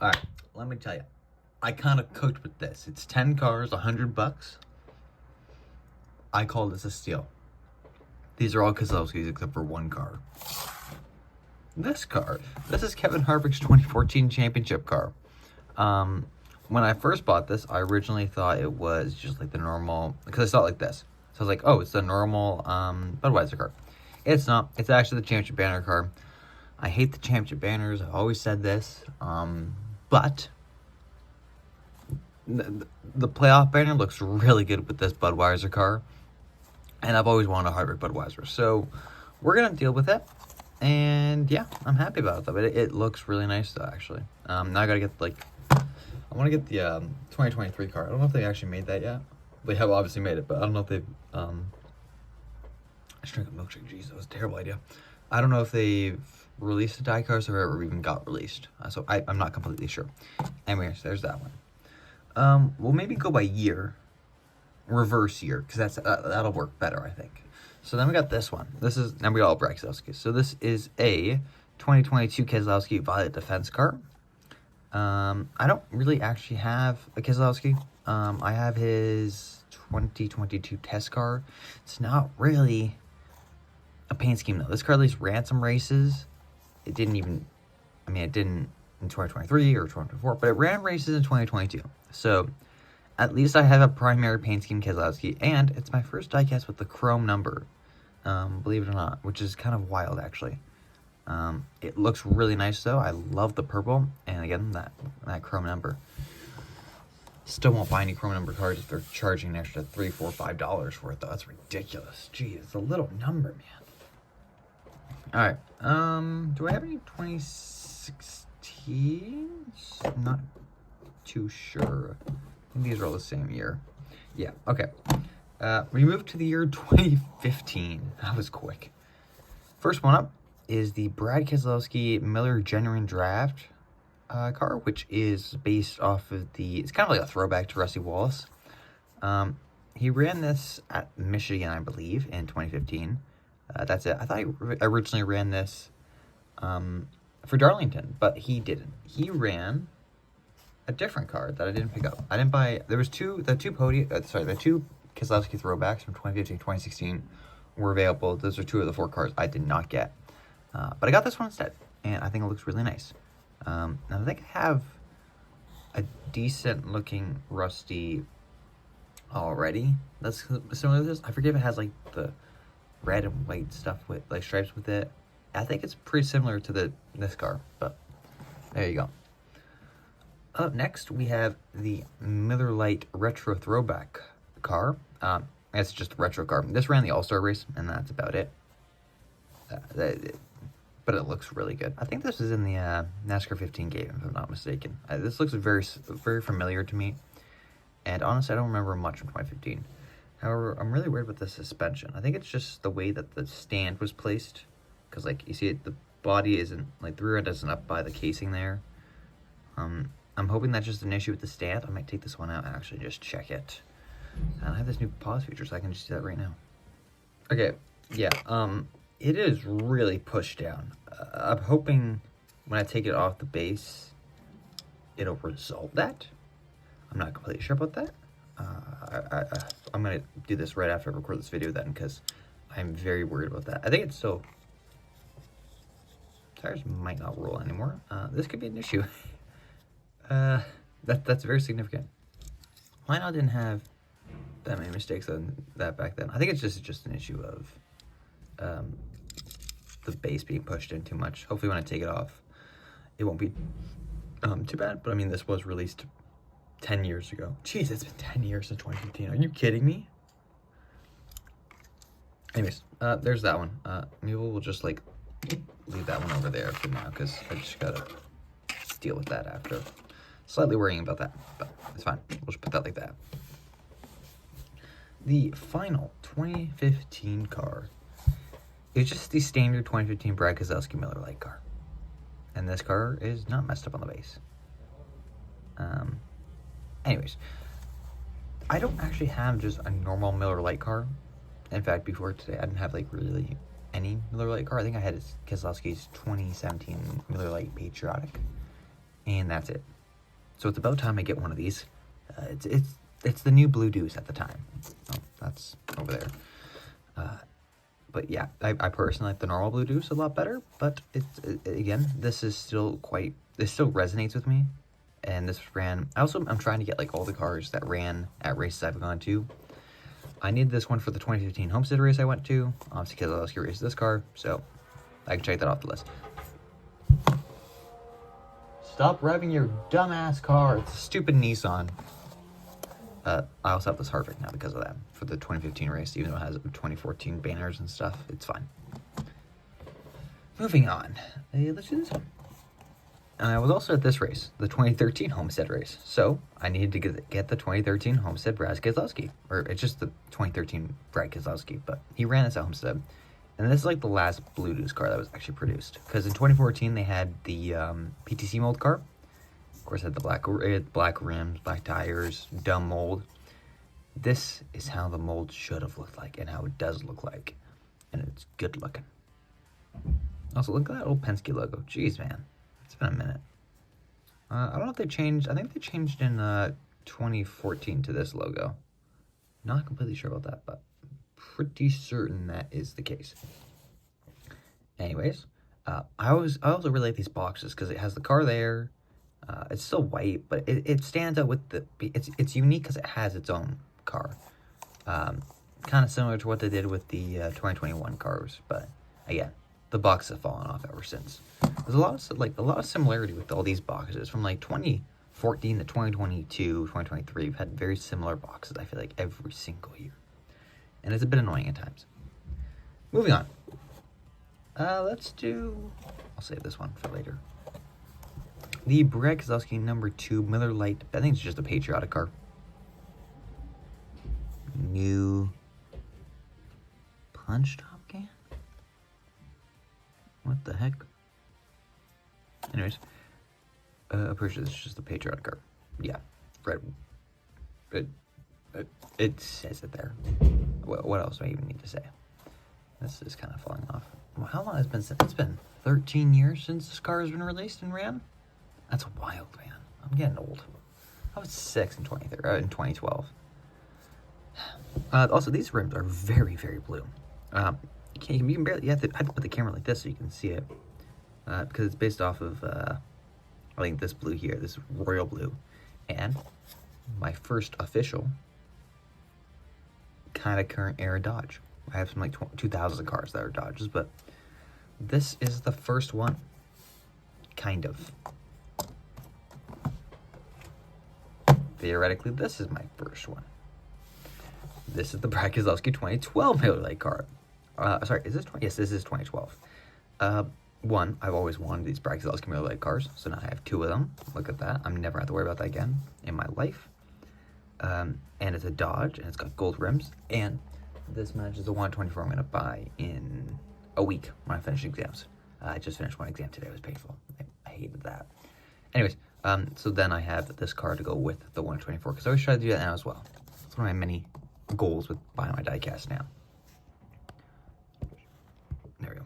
All right, let me tell you. I kind of cooked with this. It's 10 cars, $100. I call this a steal. These are all Keselowski's except for one car. This car. This is Kevin Harvick's 2014 championship car. When I first bought this, I originally thought it was just like the normal, because I saw it like this. So I was like, oh, it's the normal Budweiser car. It's not. It's actually the championship banner car. I hate the championship banners. I've always said this. But the playoff banner looks really good with this Budweiser car. And I've always wanted a Harvick Budweiser. So we're going to deal with it. And yeah, I'm happy about it though. It looks really nice though, actually. Now I gotta get I want to get the 2023 car. I don't know if they actually made that yet. They have obviously made it, but I don't know if they've I just drank a milkshake. Jeez, that was a terrible idea. I don't know if they've released the diecast or ever even got released. So I'm not completely sure. Anyways, there's that one. We'll maybe go by year, reverse year, because that'll work better, I think. So then we got this one. Now we got all Keselowski. So this is a 2022 Keselowski Violet Defense car. I don't really actually have a Keselowski. I have his 2022 test car. It's not really a paint scheme though. This car at least ran some races. It didn't in 2023 or 2024, but it ran races in 2022. So at least I have a primary paint scheme Keselowski, and it's my first diecast with the chrome number. Believe it or not, which is kind of wild actually. It looks really nice though. I love the purple, and again that chrome number. Still won't buy any chrome number cards if they're charging an extra $3, $4, $5 for it though. That's ridiculous. Gee, it's a little number, man. All right. Do I have any 2016s? Not too sure. I think these are all the same year. Yeah. Okay. We moved to the year 2015. That was quick. First one up is the Brad Keselowski Miller Genuine Draft car, which is based off of it's kind of like a throwback to Rusty Wallace. He ran this at Michigan, I believe, in 2015. That's it. I thought he originally ran this for Darlington, but he didn't. He ran a different car that I didn't pick up. I didn't buy. There was the two Keselowski throwbacks from 2015 2016 were available. Those are two of the 4 cars I did not get. But I got this one instead, and I think it looks really nice. Now I think I have a decent looking Rusty already that's similar to this. I forget if it has like the red and white stuff with like stripes with it. I think it's pretty similar to this car, but there you go. Up next, we have the Miller Lite Retro Throwback car. It's just a retro car. This ran the All-Star race, and that's about it. But it looks really good. I think this is in the NASCAR 15 game, if I'm not mistaken. This looks very, very familiar to me. And honestly, I don't remember much from 2015. However, I'm really worried about the suspension. I think it's just the way that the stand was placed. Because, like, you see the body isn't, like, the rear end isn't up by the casing there. I'm hoping that's just an issue with the stand. I might take this one out and actually just check it. And I have this new pause feature, so I can just do that right now. Okay, yeah, it is really pushed down. I'm hoping when I take it off the base, it'll resolve that. I'm not completely sure about that. I'm going to do this right after I record this video then, because I'm very worried about that. I think it's still... Tires might not roll anymore. This could be an issue. That's very significant. Lionel didn't have that many mistakes on that back then. I think it's just an issue of the base being pushed in too much. Hopefully when I take it off, it won't be too bad. But I mean, this was released 10 years ago. Jeez, it's been 10 years since 2015. Are you kidding me? Anyways, there's that one. Maybe we'll just like leave that one over there for now, because I just gotta deal with that after. Slightly worrying about that, but it's fine. We'll just put that like that. The final 2015 car is just the standard 2015 Brad Keselowski Miller Lite car. And this car is not messed up on the base. Anyways, I don't actually have just a normal Miller Lite car. In fact, before today, I didn't have like really any Miller Lite car. I think I had Keselowski's 2017 Miller Lite Patriotic. and that's it. So it's about time I get one of these. It's the new Blue Deuce at the time. Oh, that's over there. But yeah, I personally like the normal Blue Deuce a lot better. But again, this still resonates with me. And this ran. I'm trying to get like all the cars that ran at races I've gone to. I need this one for the 2015 Homestead race I went to. Obviously, Keselowski raced this car, so I can check that off the list. Stop revving your dumbass car. It's a stupid Nissan. I also have this Harvick now because of that for the 2015 race, even though it has 2014 banners and stuff. It's fine. Moving on. Let's do this one. I was also at this race, the 2013 Homestead race. So I needed to get the 2013 Homestead Brad Keselowski. Or it's just the 2013 Brad Keselowski, but he ran this at Homestead. And this is like the last Blue Deuce car that was actually produced. Because in 2014 they had the PTC mold car. Of course, it had the black rims, black tires, dumb mold. This is how the mold should have looked like and how it does look like. And it's good looking. Also, look at that old Penske logo. Jeez, man. It's been a minute. I don't know if they changed. I think they changed in 2014 to this logo. Not completely sure about that, but pretty certain that is the case. Anyways, I also really like these boxes because it has the car there. It's still white, but it stands out with it's unique because it has its own car. Kind of similar to what they did with the 2021 cars, but again, the box has fallen off ever since. There's a lot of similarity with all these boxes from like 2014 to 2022, 2023. We've had very similar boxes. I feel like every single year, and it's a bit annoying at times. Moving on. I'll save this one for later. The Brad Keselowski number 2 Miller Lite. I think it's just a patriotic car. New punch top can? What the heck? Anyways, I'm pretty sure this is just a patriotic car. Yeah, red. It says it there. What else do I even need to say? This is kind of falling off. Well, how long has it been since? It's been 13 years since this car has been released and ran. That's wild, man. I'm getting old. I was 6 in 2012. Also, these rims are very, very blue. You can barely. I have to put the camera like this so you can see it, because it's based off of I think this blue here, this royal blue, and my first official kind of current era Dodge. I have some like 2000s cars that are Dodges, but this is the first one, kind of. Theoretically, this is my first one. This is the Brad Keselowski 2012 Miller Lite car. Sorry, is this 20? Yes, this is 2012. One, I've always wanted these Brad Keselowski Miller Lite cars, so now I have 2 of them. Look at that. I'm never have to worry about that again in my life. And it's a Dodge, and it's got gold rims. And this matches the 124 I'm going to buy in a week when I finish exams. I just finished one exam today. It was painful. I hated that. Anyways, so then I have this car to go with the 124, because I always try to do that now as well. It's one of my many goals with buying my diecast now. There we go.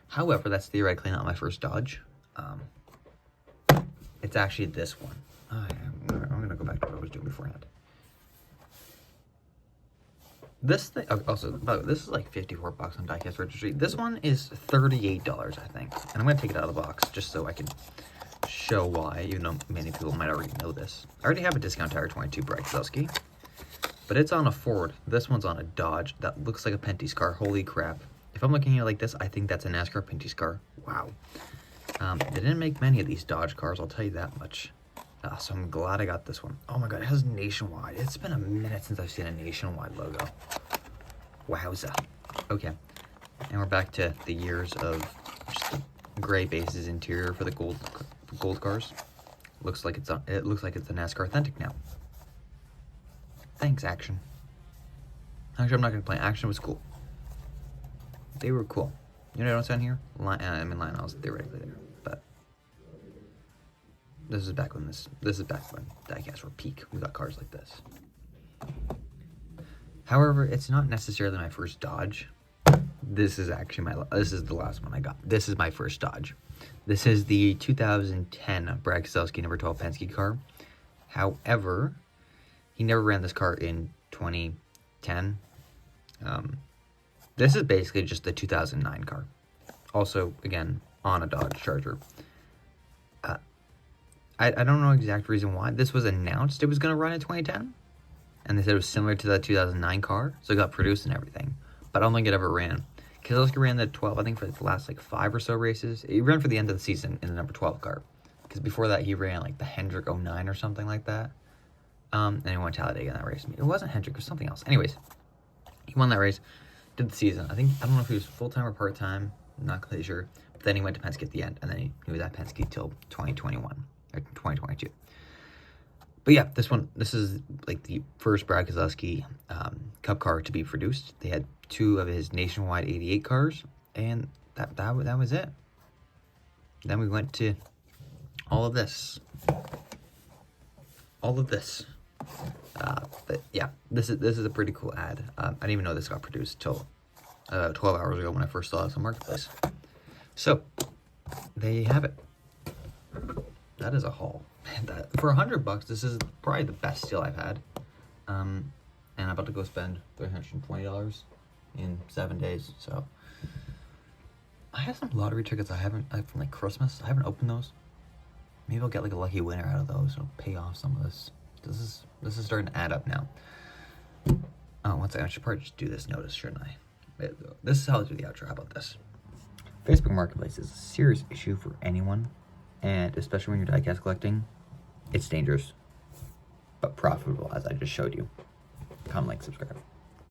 However, that's theoretically not my first Dodge. It's actually this one. I'm going to go back to what I was doing beforehand. This thing, also, by the way, this is like $54 on Diecast Registry. This one is $38, I think. And I'm going to take it out of the box just so I can show why, even though many people might already know this. I already have a discount tire 22 Brad Keselowski, but it's on a Ford. This one's on a Dodge that looks like a Penty's car. Holy crap. If I'm looking at it like this, I think that's a NASCAR Penty's car. Wow. They didn't make many of these Dodge cars, I'll tell you that much. So I'm glad I got this one. Oh my god, it has Nationwide. It's been a minute since I've seen a Nationwide logo. Wowza. Okay. And we're back to the years of just the gray bases interior for the gold cars. It looks like it's a NASCAR Authentic now. Thanks, Action. Actually, I'm not gonna play. Action was cool. They were cool. You know what's on here? Lionel's theoretically there, but this is back when Diecast were peak. We got cars like this. However, it's not necessarily my first Dodge. This is actually this is the last one I got. This is my first Dodge. This is the 2010 Brad Keselowski number 12 Penske car. However, he never ran this car in 2010. This is basically just the 2009 car. Also, again, on a Dodge Charger. I don't know the exact reason why. This was announced it was going to run in 2010. And they said it was similar to the 2009 car. So it got produced and everything. But I don't think it ever ran. Keselowski ran the 12, I think, for the last, 5 or so races. He ran for the end of the season in the number 12 car. Because before that, he ran, the Hendrick 09 or something like that. And he won Talladega in that race. It wasn't Hendrick, it was something else. Anyways, he won that race, did the season. I don't know if he was full-time or part-time. I'm not completely sure. But then he went to Penske at the end. And then he was at Penske till 2021. Or 2022. But yeah, this is the first Brad Keselowski Cup car to be produced. They had 2 of his nationwide 88 cars, and that was it. Then we went to all of this. But yeah, this is a pretty cool ad. I didn't even know this got produced till 12 hours ago when I first saw it on Marketplace. So there you have it. That is a haul. For $100, this is probably the best deal I've had. And I'm about to go spend $320 in 7 days. So I have some lottery tickets from Christmas. I haven't opened those. Maybe I'll get a lucky winner out of those. It'll pay off some of this. This is starting to add up now. Oh, one second. I should probably just do this notice, shouldn't I? This is how I'll do the outro. How about this? Facebook Marketplace is a serious issue for anyone. And especially when you're diecast collecting, it's dangerous, but profitable, as I just showed you. Comment, like, subscribe.